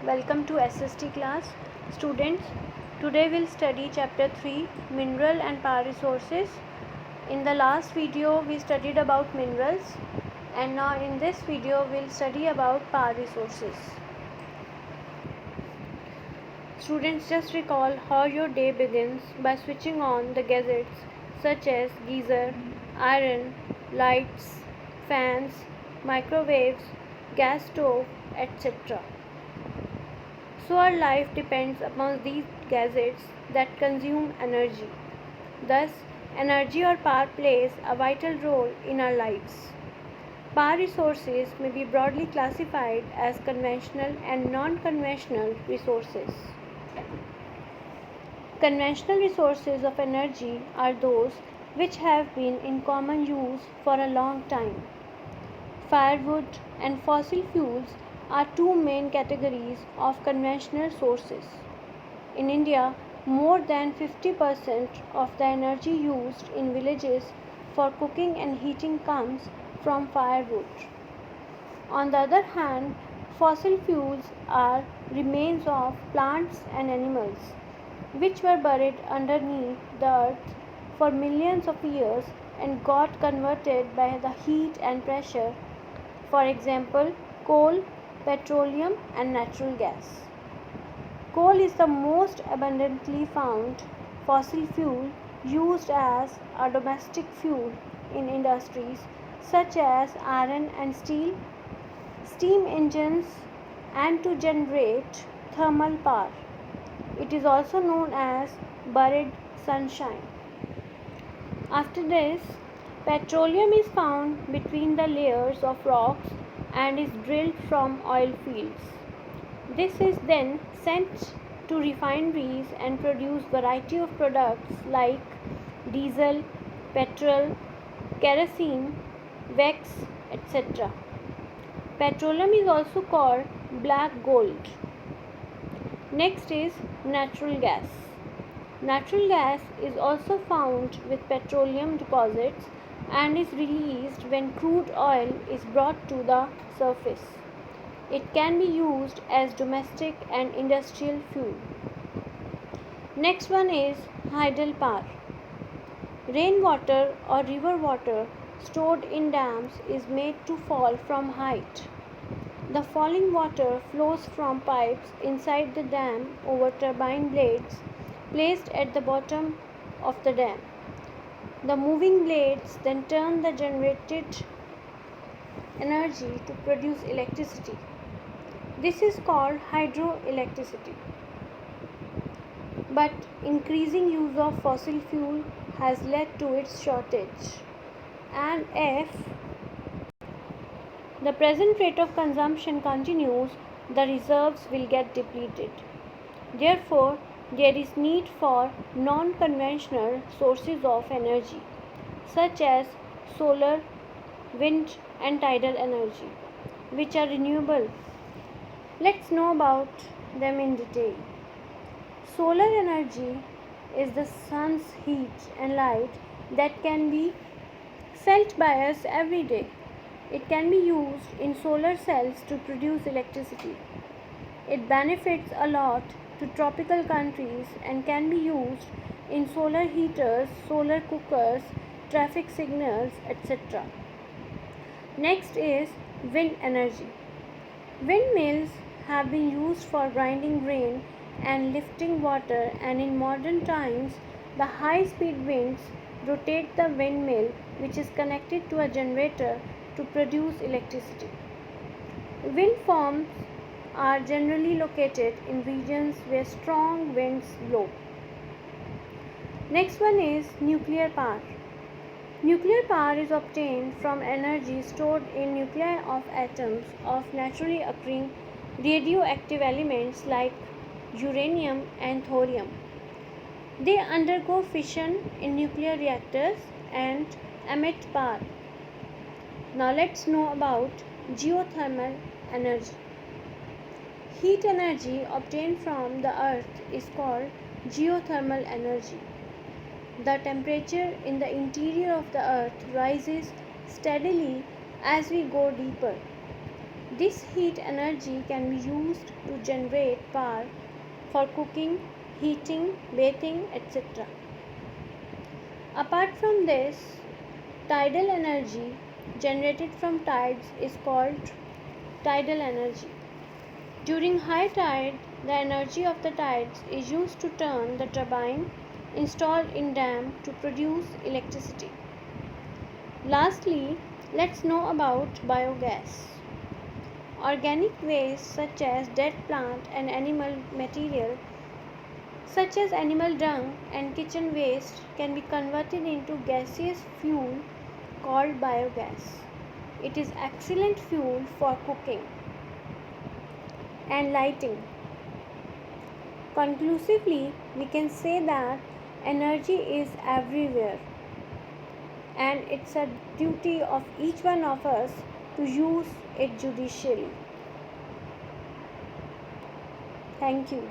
Welcome to SST class. Students, today we'll study chapter 3 Mineral and Power Resources. In the last video we studied about minerals, and now in this video we'll study about power resources. Students, just recall how your day begins by switching on the gadgets such as geyser, iron, lights, fans, microwaves, gas stove, etc. So our life depends upon these gadgets that consume energy. Thus, energy or power plays a vital role in our lives. Power resources may be broadly classified as conventional and non-conventional resources. Conventional resources of energy are those which have been in common use for a long time. Firewood and fossil fuels are two main categories of conventional sources. In India, more than 50% of the energy used in villages for cooking and heating comes from firewood. On the other hand, fossil fuels are remains of plants and animals which were buried underneath the earth for millions of years and got converted by the heat and pressure. For example, coal, petroleum, and natural gas. Coal is the most abundantly found fossil fuel used as a domestic fuel in industries such as iron and steel, steam engines, and to generate thermal power. It is also known as buried sunshine. After this, petroleum is found between the layers of rocks and is drilled from oil fields. This is then sent to refineries and produce variety of products like diesel, petrol, kerosene, wax, etc. Petroleum is also called black gold. Next is natural gas. Natural gas is also found with petroleum deposits and is released when crude oil is brought to the surface. It can be used as domestic and industrial fuel. Next one is hydel power. Rainwater or river water stored in dams is made to fall from height. The falling water flows from pipes inside the dam over turbine blades placed at the bottom of the dam. The moving blades then turn the generated energy to produce electricity. This is called hydroelectricity. But increasing use of fossil fuel has led to its shortage. And if the present rate of consumption continues, the reserves will get depleted. Therefore, there is need for non-conventional sources of energy, such as solar, wind, and tidal energy, which are renewable. Let's know about them in detail. Solar energy is the sun's heat and light that can be felt by us every day. It can be used in solar cells to produce electricity. It benefits a lot to tropical countries and can be used in solar heaters, solar cookers, traffic signals, etc. Next is wind energy. Windmills have been used for grinding grain and lifting water, and in modern times the high speed winds rotate the windmill, which is connected to a generator to produce electricity. Wind farms are generally located in regions where strong winds blow. Next one is nuclear power. Nuclear power is obtained from energy stored in nuclei of atoms of naturally occurring radioactive elements like uranium and thorium. They undergo fission in nuclear reactors and emit power. Now let's know about geothermal energy. Heat energy obtained from the earth is called geothermal energy. The temperature in the interior of the earth rises steadily as we go deeper. This heat energy can be used to generate power for cooking, heating, bathing, etc. Apart from this, tidal energy generated from tides is called tidal energy. During high tide, the energy of the tides is used to turn the turbine installed in dam to produce electricity. Lastly, let's know about biogas. Organic waste such as dead plant and animal material such as animal dung and kitchen waste can be converted into gaseous fuel called biogas. It is excellent fuel for cooking and lighting. Conclusively, we can say that energy is everywhere and it's a duty of each one of us to use it judicially. Thank you.